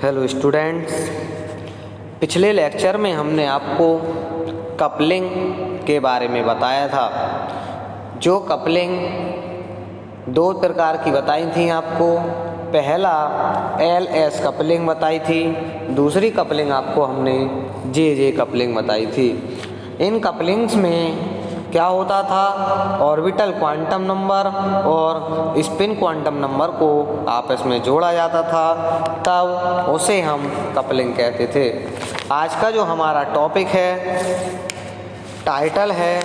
Hello students, पिछले lecture में हमने आपको कपलिंग के बारे में बताया था। जो कपलिंग दो प्रकार की बताई थी आपको। पहला LS कपलिंग बताई थी, दूसरी कपलिंग आपको हमने JJ कपलिंग बताई थी। इन कपलिंग्स में क्या होता था, ऑर्बिटल क्वांटम नंबर और स्पिन क्वांटम नंबर को आपस में जोड़ा जाता था, तब उसे हम कपलिंग कहते थे। आज का जो हमारा टॉपिक है, टाइटल है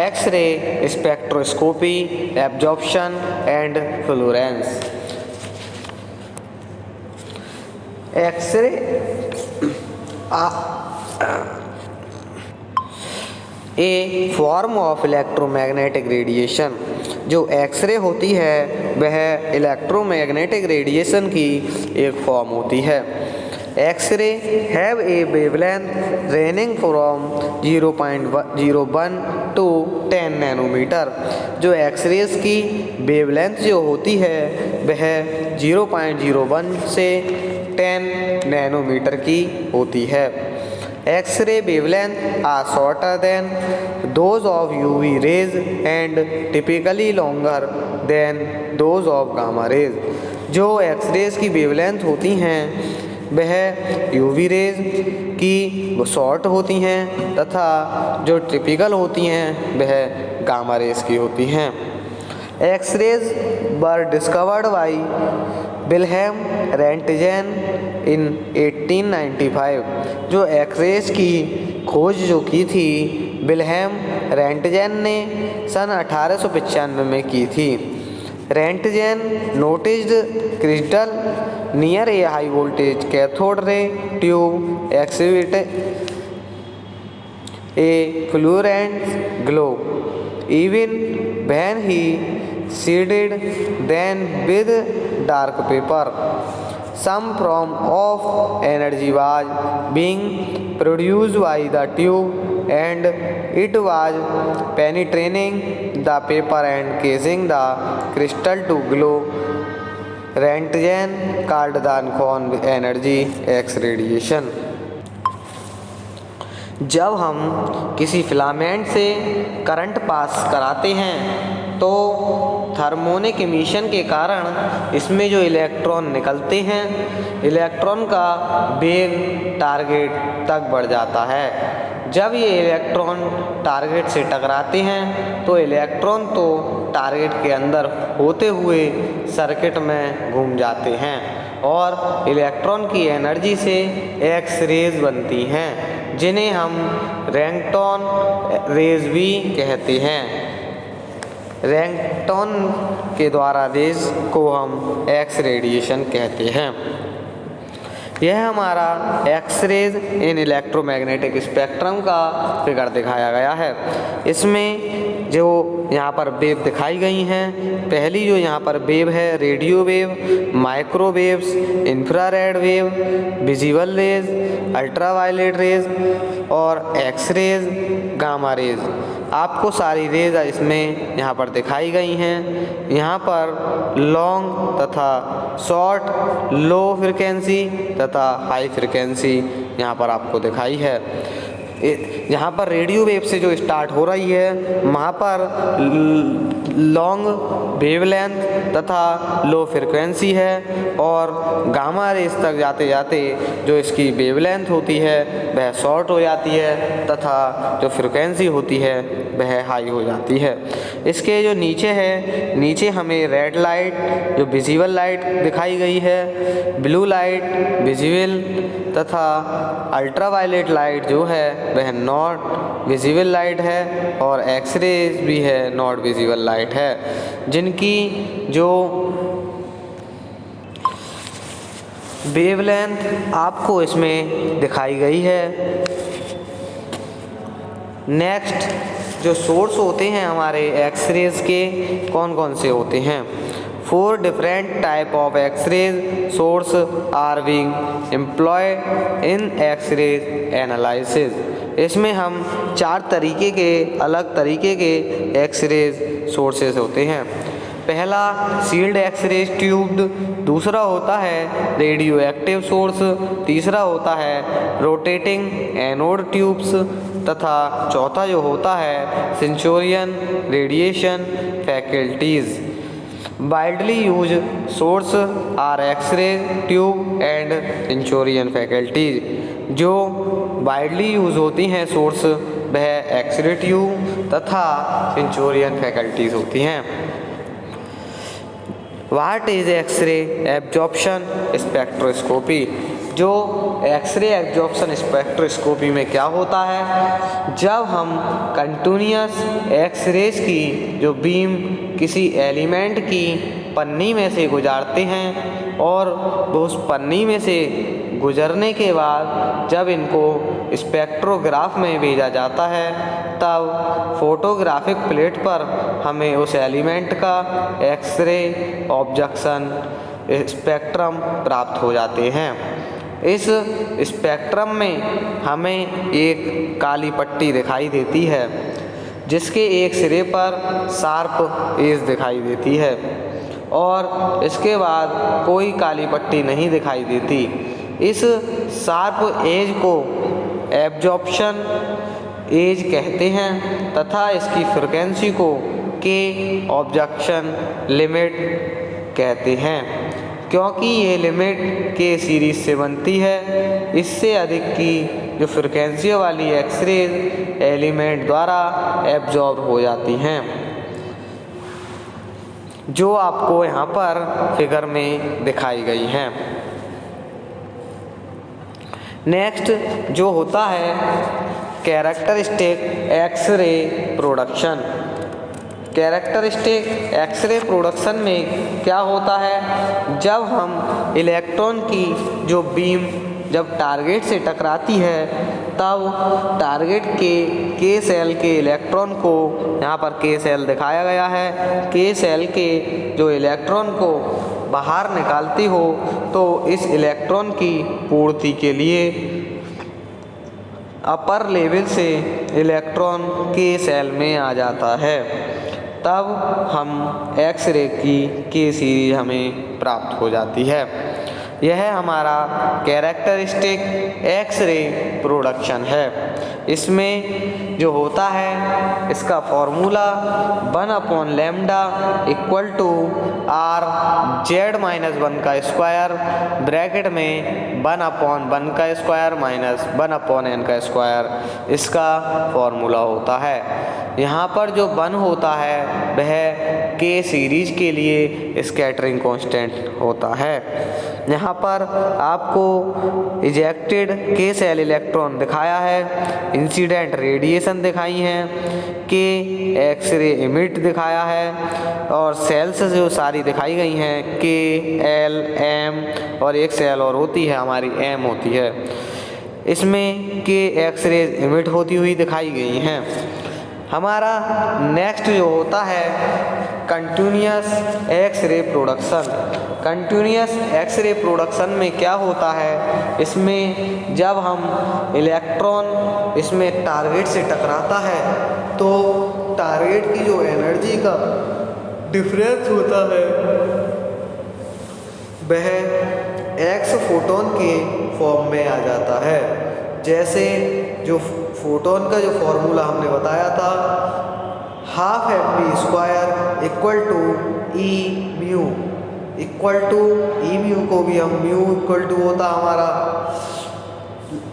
X ray spectroscopy, absorption and fluorescence. X ray a form of electromagnetic radiation. जो एक्सरे होती है वह इलेक्ट्रोमैग्नेटिक रेडिएशन की एक फॉर्म होती है। X ray have a wavelength ranging from 0.01 to 10 nanometre. जो एक्सरेज की वेवलेंथ जो होती है वह 0.01 से 10 नैनोमीटर की होती है। X-ray wavelength are shorter than those of UV rays and typically longer than those of gamma rays। जो एक्सरेज की वेवलेंथ होती हैं वह UV रेज की शॉर्ट होती हैं तथा जो टिपिकल होती हैं वह गामा रेज की होती हैं। X rays were discovered by Wilhelm Roentgen in 1895। जो एक्सरेज की खोज जो की थी विल्हेम रोंटगेन ने सन 1895 में की थी। Roentgen noticed crystal near a high voltage cathode ray tube exhibit a fluorescent glow even when he seeded them with dark paper. Some form of energy was being produced by the tube and it was penetrating the paper and causing the crystal to glow. Rontgen called the unfound energy X radiation। जब हम किसी filament से current pass कराते हैं तो thermionic emission के कारण इसमें जो इलेक्ट्रॉन निकलते हैं, इलेक्ट्रॉन का वेग टारगेट तक बढ़ जाता है। जब ये इलेक्ट्रॉन टारगेट से टकराते हैं तो इलेक्ट्रॉन तो टारगेट के अंदर होते हुए सर्किट में घूम जाते हैं और इलेक्ट्रॉन की एनर्जी से एक्स रेज बनती हैं, जिन्हें हम रैंकटॉन रेज भी कहते हैं। रैंकटॉन के द्वारा रेज को हम एक्स रेडिएशन कहते हैं। यह हमारा एक्स-रेज इन इलेक्ट्रोमैग्नेटिक स्पेक्ट्रम का फिगर दिखाया गया है। इसमें जो यहाँ पर वेव दिखाई गई हैं, पहली जो यहाँ पर वेव है radio wave, microwaves, infrared wave, visible raise, ultraviolet rays और एक्स-रेज, गामा रेज। आपको सारी रेज इसमें यहाँ पर दिखाई गई हैं। यहाँ पर लॉन्ग तथा शॉर्ट, लो फ्रिक्वेंसी तथा हाई फ्रिक्वेंसी यहाँ पर आपको दिखाई है। यहाँ पर रेडियो वेव से जो स्टार्ट हो रही है वहाँ पर लॉन्ग वेवलेंथ तथा लो फ्रिक्वेंसी है और गामा रेज तक जाते जाते जो इसकी वेवलेंथ होती है वह शॉर्ट हो जाती है तथा जो फ्रिक्वेंसी होती है वह हाई हो जाती है। इसके जो नीचे है, नीचे हमें रेड लाइट जो विजिबल लाइट दिखाई गई है, ब्लू लाइट विजिबल तथा अल्ट्रावायलेट लाइट जो है वह नॉट विजिबल लाइट है और एक्स-रेज भी है, नॉट विजिबल लाइट है, जिनकी जो वेवलेंथ आपको इसमें दिखाई गई है। नेक्स्ट जो सोर्स होते हैं हमारे एक्स-रेज के कौन कौन से होते हैं। 4 different type of X-rays source are being employed in X-ray analysis। इसमें हम 4 तरीके के अलग तरीके के एक्स-रेज सोर्सेज होते हैं। पहला सील्ड एक्सरे ट्यूब्ड, दूसरा होता है रेडियो एक्टिव सोर्स, तीसरा होता है रोटेटिंग एनोड ट्यूब्स तथा चौथा जो होता है centurion radiation facilities. Widely used source are X-ray tube and centurion facilities. जो वाइडली यूज होती हैं सोर्स वह एक्सरे ट्यूब तथा सेंचुरियन फैकल्टीज होती हैं। What is x-ray absorption spectroscopy? जो एक्सरे एब्जॉर्प्शन स्पेक्ट्रोस्कोपी में क्या होता है, जब हम कंटिन्यूअस एक्सरेज की जो बीम किसी एलिमेंट की पन्नी में से गुजारते हैं और वो उस पन्नी में से गुजरने के बाद जब इनको स्पेक्ट्रोग्राफ में भेजा जाता है तब फोटोग्राफिक प्लेट पर हमें उस एलिमेंट का एक्सरे ऑब्जेक्शन स्पेक्ट्रम प्राप्त हो जाते हैं। इस स्पेक्ट्रम में हमें एक काली पट्टी दिखाई देती है जिसके एक सिरे पर शार्प एज दिखाई देती है और इसके बाद कोई काली पट्टी नहीं दिखाई देती। इस शार्प एज को एब्जॉर्प्शन एज कहते हैं तथा इसकी फ्रिक्वेंसी को के ऑब्जेक्शन लिमिट कहते हैं, क्योंकि ये लिमिट के सीरीज से बनती है। इससे अधिक की जो फ्रिक्वेंसी वाली एक्सरेज एलिमेंट द्वारा एब्जॉर्ब हो जाती हैं, जो आपको यहाँ पर फिगर में दिखाई गई हैं। नेक्स्ट जो होता है characteristic X ray production. Characteristic X ray production में क्या होता है, जब हम इलेक्ट्रॉन की जो बीम जब टारगेट से टकराती है तब टारगेट के सेल के इलेक्ट्रॉन को, यहाँ पर के सेल दिखाया गया है, के सेल के जो इलेक्ट्रॉन को बाहर निकालती हो तो इस इलेक्ट्रॉन की पूर्ति के लिए अपर लेवल से इलेक्ट्रॉन के सेल में आ जाता है, तब हम एक्सरे की सीरीज हमें प्राप्त हो जाती है। यह हमारा कैरेक्टरिस्टिक एक्सरे प्रोडक्शन है। इसमें जो होता है इसका फॉर्मूला 1/λ r z-1 का स्क्वायर ब्रैकेट में 1/1 माइनस 1/n का स्क्वायर इसका फॉर्मूला होता है। यहाँ पर जो 1 होता है वह के सीरीज के लिए स्कैटरिंग कांस्टेंट होता है। यहाँ पर आपको इजेक्टेड के सेल इलेक्ट्रॉन दिखाया है, इंसिडेंट रेडिएशन दिखाई हैं, के एक्सरे इमिट दिखाया है और सेल्स जो सारी दिखाई गई हैं के एल एम और एक सेल और होती है हमारी एम होती है, इसमें के एक्सरे इमिट होती हुई दिखाई गई हैं। हमारा नेक्स्ट जो होता है continuous X ray production. Continuous X ray production में क्या होता है, इसमें जब हम इलेक्ट्रॉन इसमें टारगेट से टकराता है तो टारगेट की जो एनर्जी का डिफरेंस होता है वह एक्स फोटोन के फॉर्म में आ जाता है। जैसे जो फोटोन का जो फॉर्मूला हमने बताया था, ½ mv² equal to E mu, equal to E mu को भी हम म्यू इक्वल टू होता हमारा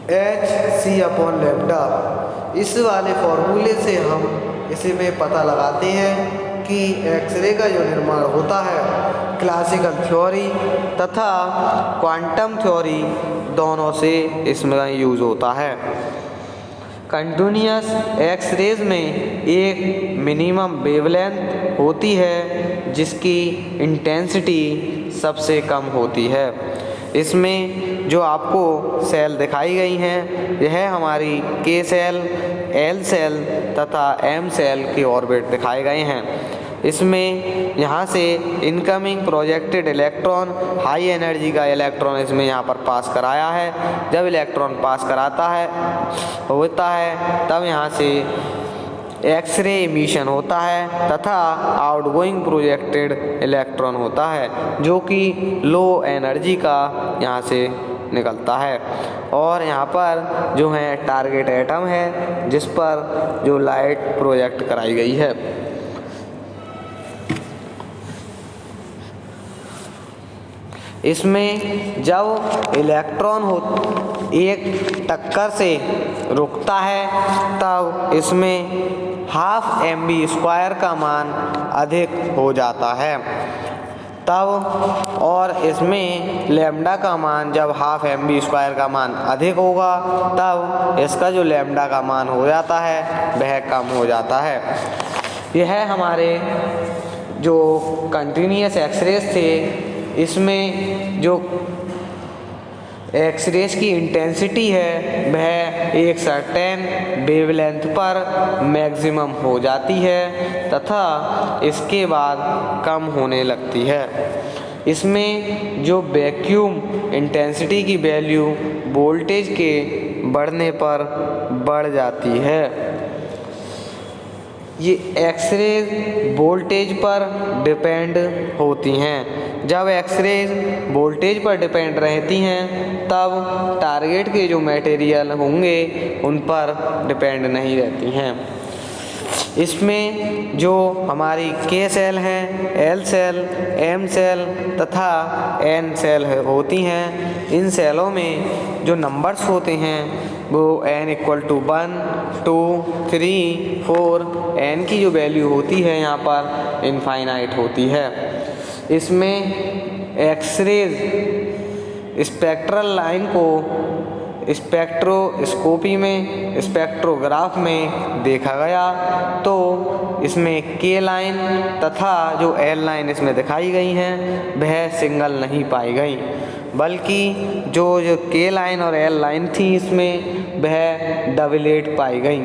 hc/λ। इस वाले फॉर्मूले से हम इसे में पता लगाते हैं कि एक्सरे का जो निर्माण होता है क्लासिकल थ्योरी तथा क्वांटम थ्योरी दोनों से इसमें यूज होता है। कंटिन्यूअस एक्सरेज में एक मिनिमम वेवलेंथ होती है जिसकी इंटेंसिटी सबसे कम होती है। इसमें जो आपको सेल दिखाई गई हैं यह हमारी के सेल, एल सेल तथा एम सेल के ऑर्बिट दिखाए गए हैं। इसमें यहाँ से incoming projected electron high energy का इलेक्ट्रॉन इसमें यहाँ पर पास कराया है। जब इलेक्ट्रॉन पास कराता है होता है तब यहाँ से एक्सरे इमिशन होता है तथा आउटगोइंग प्रोजेक्टेड इलेक्ट्रॉन होता है जो कि लो एनर्जी का यहाँ से निकलता है। और यहाँ पर जो है टारगेट एटम है जिस पर जो लाइट प्रोजेक्ट कराई गई है। इसमें जब इलेक्ट्रॉन एक टक्कर से रुकता है तब इसमें हाफ mv² का मान अधिक हो जाता है तब, और इसमें लैम्डा का मान जब हाफ mv² का मान अधिक होगा तब इसका जो लैम्डा का मान हो जाता है वह कम हो जाता है। यह हमारे जो कंटिन्यूअस एक्सरेज थे इसमें जो एक्सरेज की इंटेंसिटी है वह एक सर्टेन वेवलेंथ पर मैक्सिमम हो जाती है तथा इसके बाद कम होने लगती है। इसमें जो वैक्यूम इंटेंसिटी की वैल्यू वोल्टेज के बढ़ने पर बढ़ जाती है। ये एक्सरेज वोल्टेज पर डिपेंड होती हैं। जब एक्सरेज वोल्टेज पर डिपेंड रहती हैं तब टारगेट के जो मटेरियल होंगे उन पर डिपेंड नहीं रहती हैं। इसमें जो हमारी K सेल हैं, L सेल, M सेल तथा N सेल होती हैं। इन सेलों में जो नंबर्स होते हैं वो n = 1, 2, 3, 4। n की जो वैल्यू होती है यहाँ पर इनफाइनाइट होती है। इसमें एक्सरेज स्पेक्ट्रल लाइन को स्पेक्ट्रोस्कोपी में स्पेक्ट्रोग्राफ में देखा गया तो इसमें K लाइन तथा जो L लाइन इसमें दिखाई गई हैं वह सिंगल नहीं पाई गई, बल्कि जो K लाइन और L लाइन थी इसमें वह डबलेट पाई गई।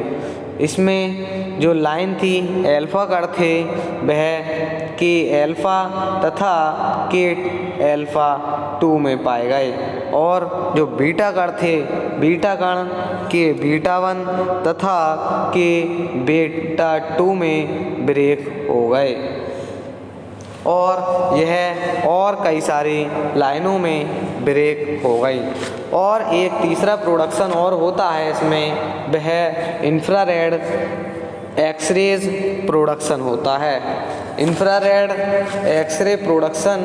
इसमें जो लाइन थी अल्फा कण थे वह K अल्फा तथा K अल्फा 2 में पाए गए, और जो बीटा कण थे बीटा कण K बीटा 1 तथा K बीटा 2 में ब्रेक हो गए, और यह और कई सारी लाइनों में ब्रेक हो गई। और एक तीसरा प्रोडक्शन और होता है इसमें, वह इंफ्रारेड एक्सरेज प्रोडक्शन होता है। इंफ्रारेड एक्सरे प्रोडक्शन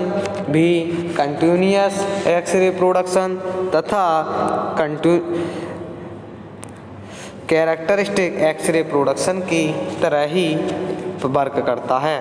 भी कंटिन्यूअस एक्सरे प्रोडक्शन तथा कैरेक्टरिस्टिक एक्सरे प्रोडक्शन की तरह ही वर्क करता है।